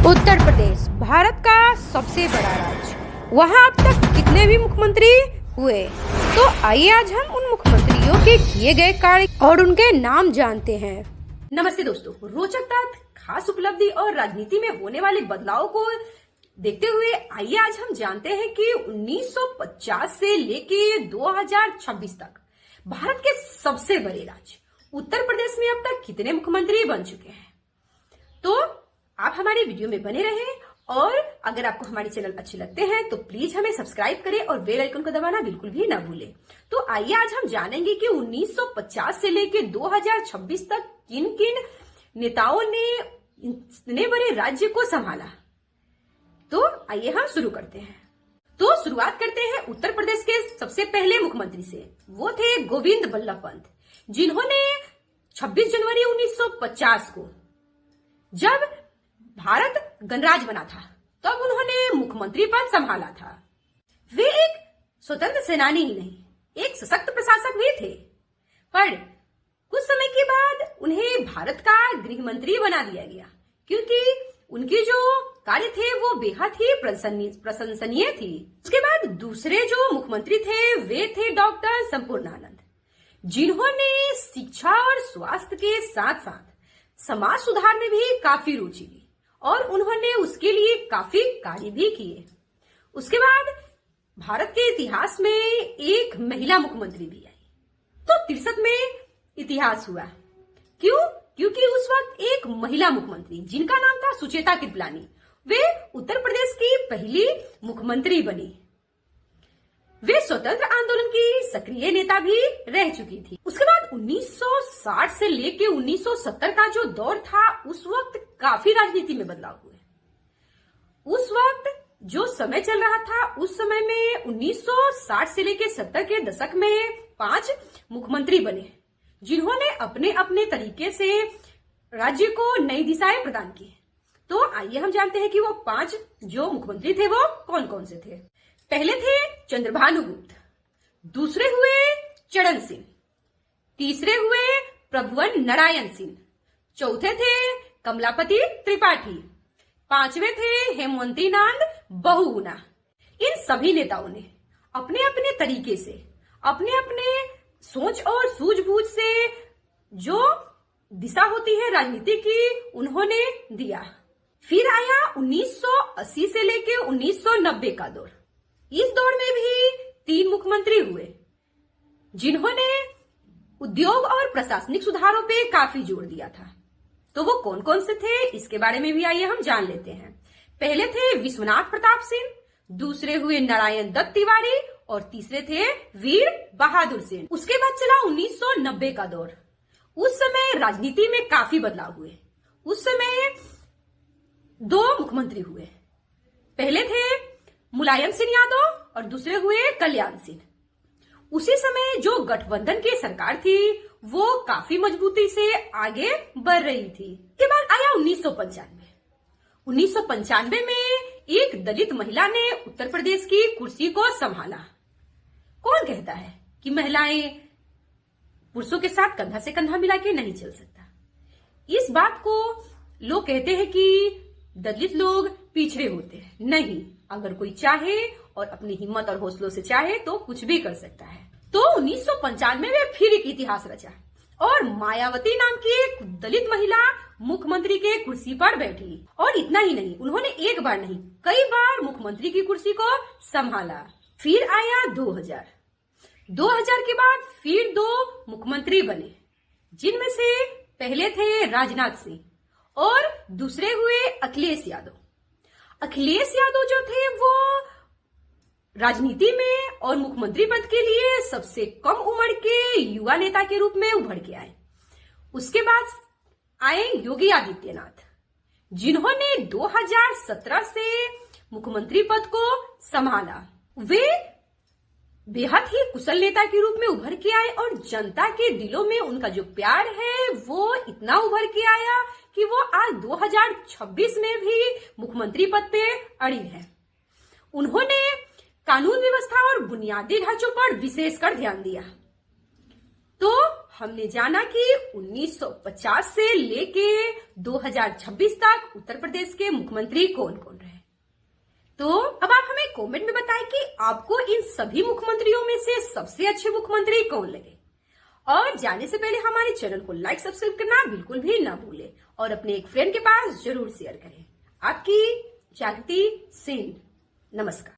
उत्तर प्रदेश भारत का सबसे बड़ा राज्य। वहाँ अब तक कितने भी मुख्यमंत्री हुए, तो आइए आज हम उन मुख्यमंत्रियों के किए गए कार्य और उनके नाम जानते हैं। नमस्ते दोस्तों, रोचक तथ्य, खास उपलब्धि और राजनीति में होने वाले बदलाव को देखते हुए आइए आज हम जानते हैं कि 1950 से लेके 2026 तक भारत के सबसे बड़े राज्य उत्तर प्रदेश में अब तक कितने मुख्यमंत्री बन चुके हैं। तो आप हमारी वीडियो में बने रहें और अगर आपको हमारे चैनल अच्छे लगते हैं तो प्लीज हमें सब्सक्राइब करें और बेल आइकन को दबाना बिल्कुल भी ना भूलें। तो आइए आज हम जानेंगे कि 1950 से लेकर 2026 तक किन किन नेताओं ने इतने बड़े राज्य को संभाला। तो आइए हम शुरू करते हैं। तो शुरुआत करते हैं उत्तर प्रदेश के सबसे पहले मुख्यमंत्री से। वो थे गोविंद बल्लभ पंत, जिन्होंने 26 जनवरी 1950 को जब भारत गणराज्य बना था तब उन्होंने मुख्यमंत्री पद संभाला था। वे एक स्वतंत्र सेनानी ही नहीं, एक सशक्त प्रशासक भी थे, पर कुछ समय के बाद उन्हें भारत का गृह मंत्री बना दिया गया क्योंकि उनके जो कार्य थे वो बेहद ही प्रशंसनीय थी। उसके बाद दूसरे जो मुख्यमंत्री थे वे थे डॉक्टर संपूर्णानंद, जिन्होंने शिक्षा और स्वास्थ्य के साथ साथ समाज सुधार में भी काफी रुचि ली और उन्होंने उसके लिए काफी कार्य भी किए। उसके बाद भारत के इतिहास में एक महिला मुख्यमंत्री भी आई। तो 63 में इतिहास हुआ। क्यों? क्योंकि उस वक्त एक महिला मुख्यमंत्री जिनका नाम था सुचेता कृपलानी, वे उत्तर प्रदेश की पहली मुख्यमंत्री बनी। वे स्वतंत्र आंदोलन की सक्रिय नेता भी रह चुकी थी। उसके बाद 1960 से लेके 1970 का जो दौर था उस वक्त काफी राजनीति में बदलाव हुए। उस वक्त जो समय चल रहा था उस समय में 1960 से लेके 70 के दशक में 5 मुख्यमंत्री बने, जिन्होंने अपने अपने तरीके से राज्य को नई दिशाएं प्रदान की। तो आइए हम जानते हैं कि वो 5 जो मुख्यमंत्री थे वो कौन कौन से थे। पहले थे चंद्रभानु गुप्त, दूसरे हुए चरण सिंह, तीसरे हुए प्रभुवन नारायण सिंह, चौथे थे कमलापति त्रिपाठी, पांचवे थे हेमवंती नाथ बहुगुणा। इन सभी नेताओं ने अपने अपने तरीके से, अपने अपने सोच और सूझबूझ से जो दिशा होती है राजनीति की उन्होंने दिया। फिर आया 1980 से लेके 1990 का दौर। इस दौर में भी 3 मुख्यमंत्री हुए, जिन्होंने उद्योग और प्रशासनिक सुधारों पे काफी जोर दिया था। तो वो कौन कौन से थे इसके बारे में भी आइए हम जान लेते हैं। पहले थे विश्वनाथ प्रताप सिंह, दूसरे हुए नारायण दत्त तिवारी और तीसरे थे वीर बहादुर सिंह। उसके बाद चला 1990 का दौर। उस समय राजनीति में काफी बदलाव हुए। उस समय 2 मुख्यमंत्री हुए। पहले थे मुलायम सिंह यादव और दूसरे हुए कल्याण सिंह। उसी समय जो गठबंधन की सरकार थी वो काफी मजबूती से आगे बढ़ रही थी। इसके बाद आया 1995। 1995 में एक दलित महिला ने उत्तर प्रदेश की कुर्सी को संभाला। कौन कहता है कि महिलाएं पुरुषों के साथ कंधा से कंधा मिला के नहीं चल सकता। इस बात को लोग कहते हैं कि दलित लोग पिछड़े होते हैं। नहीं, अगर कोई चाहे और अपनी हिम्मत और हौसलों से चाहे तो कुछ भी कर सकता है। तो 1995 में फिर एक इतिहास रचा और मायावती नाम की एक दलित महिला मुख्यमंत्री के कुर्सी पर बैठी। और इतना ही नहीं, उन्होंने एक बार नहीं कई बार मुख्यमंत्री की कुर्सी को संभाला। फिर आया 2000 के बाद फिर 2 मुख्यमंत्री बने, जिनमें से पहले थे राजनाथ सिंह और दूसरे हुए अखिलेश यादव। अखिलेश यादव जो थे वो राजनीति में और मुख्यमंत्री पद के लिए सबसे कम उम्र के युवा नेता के रूप में उभर के आए। उसके बाद आए योगी आदित्यनाथ, जिन्होंने 2017 से मुख्यमंत्री पद को संभाला। वे बेहद ही कुशल नेता के रूप में उभर के आए और जनता के दिलों में उनका जो प्यार है वो इतना उभर के आया कि वो आज 2026 में भी मुख्यमंत्री पद पे अड़ी है। उन्होंने कानून व्यवस्था और बुनियादी ढांचों पर विशेषकर ध्यान दिया। तो हमने जाना कि 1950 से लेके 2026 तक उत्तर प्रदेश के मुख्यमंत्री कौन कौन रहे। तो अब आप हमें कमेंट में बताएं कि आपको इन सभी मुख्यमंत्रियों में से सबसे अच्छे मुख्यमंत्री कौन लगे। और जाने से पहले हमारे चैनल को लाइक सब्सक्राइब करना बिल्कुल भी ना भूलें और अपने एक फ्रेंड के पास जरूर शेयर करें। आपकी जागृति सिंह। नमस्कार।